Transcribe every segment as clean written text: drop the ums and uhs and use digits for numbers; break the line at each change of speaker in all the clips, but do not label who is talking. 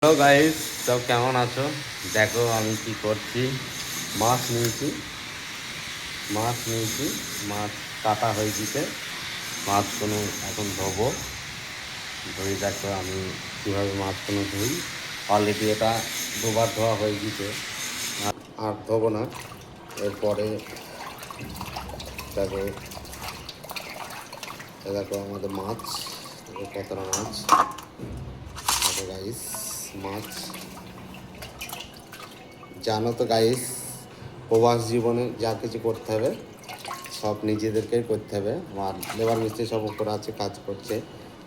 Hello guys, সব কেমন আছো? দেখো আমি কি করছি। মাছ নিয়েছি মাছ কাটা হয়ে গেছে। মাছগুলো এখন ধোবো। ধুই দেখো আমি কীভাবে মাছগুলো ধুই। অলরেডি এটা দুবার ধোয়া হয়ে গেছে, আর আর ধোবো না। এরপরে দেখো, দেখো আমাদের মাছ, কতটা মাছ দেখো গাইস। মাছ জানো তো গাইস, প্রবাস জীবনে যা কিছু করতে হবে সব নিজেদেরকেই করতে হবে। আমার লেবার মিস্ত্রি সব উপরে আছে, কাজ করছে।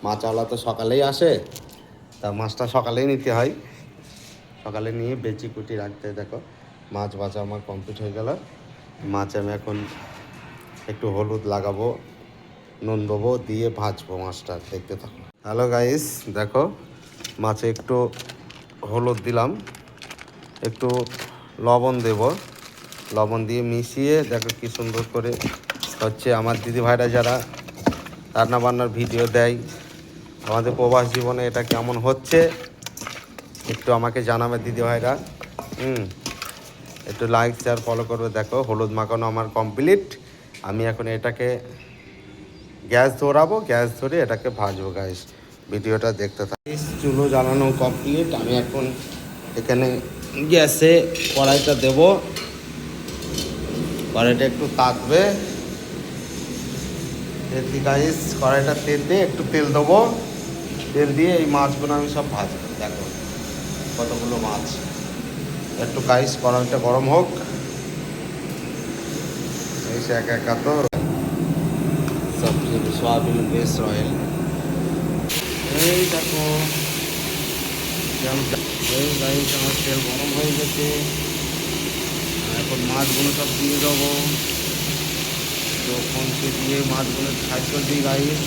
মাছওয়ালা তো সকালেই আসে, তা মাছটা সকালেই নিতে হয়। সকালে নিয়ে বেচি কুটি রাখতে। দেখো মাছ ভাজা আমার কমপ্লিট হয়ে গেল। মাছ আমি এখন একটু হলুদ লাগাবো, নুন দেবো, দিয়ে ভাজবো মাছটা। দেখতে থাকো। হ্যালো গাইস, দেখো মাছে একটু হলুদ দিলাম, একটু লবণ দেব। লবণ দিয়ে মিশিয়ে দেখো কি সুন্দর করে হচ্ছে। আমার দিদি ভাইরা যারা রান্না বান্নার ভিডিও দেয়, আমাদের প্রবাস জীবনে এটা কেমন হচ্ছে একটু আমাকে জানাবে দিদি ভাইরা। একটু লাইক শেয়ার ফলো করবে। দেখো হলুদ মাখানো আমার কমপ্লিট। আমি এখন এটাকে গ্যাস ধরাবো, গ্যাস ধরে এটাকে ভাজবো গাইস। ভিডিওটা দেখতে থাকি। চুলো জ্বালানো কমপ্লিট। আমি এখন এখানে গ্যাসে কড়াইটা দেব। কড়াইটা একটু তাকবে, তেল দিয়ে গাইস, কড়াইটা তেল দিয়ে একটু তেল দেবো। তেল দিয়ে এই মাছগুলো আমি সব ভাজবো। দেখো কতগুলো মাছ। একটু গাইস কড়াইটা গরম হোক। এই সে একা একা তো সবজি সোয়াবিন বেস রয়েল। এই দেখো এই গাইস আমার তেল গরম হয়ে গেছে। এখন মাছগুলো সব দিয়ে দেবো। তো ফোনকে দিয়ে মাছগুলো সাইজ করে দিই গাইস।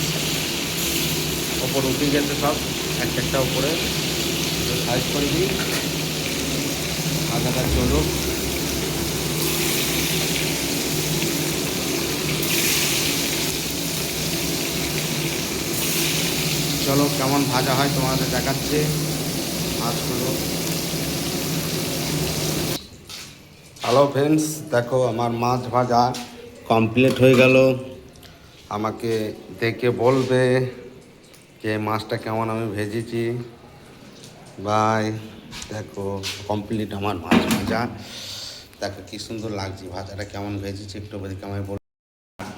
ওপর উঠে গেছে সব, একটা উপরে সাইজ করে দিই। আধাটা চলুক। চলো কেমন ভাজা হয় তোমাদের দেখাচ্ছে মাছগুলো। হ্যালো ফ্রেন্ডস, দেখো আমার মাছ ভাজা কমপ্লিট হয়ে গেল। আমাকে দেখে বলবে যে মাছটা কেমন আমি ভেজেছি। বাই। দেখো কমপ্লিট আমার মাছ ভাজা। দেখো কি সুন্দর লাগছে ভাজাটা, কেমন ভেজেছি একটু দেখে আমায় বল।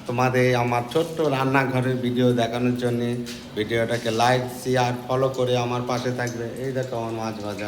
তোমাদের আমার ছোট্ট রান্নাঘরের ভিডিও দেখানোর জন্যে ভিডিওটাকে লাইক শেয়ার ফলো করে আমার পাশে থাকবে। এই দেখো আমার মাছ ভাজা।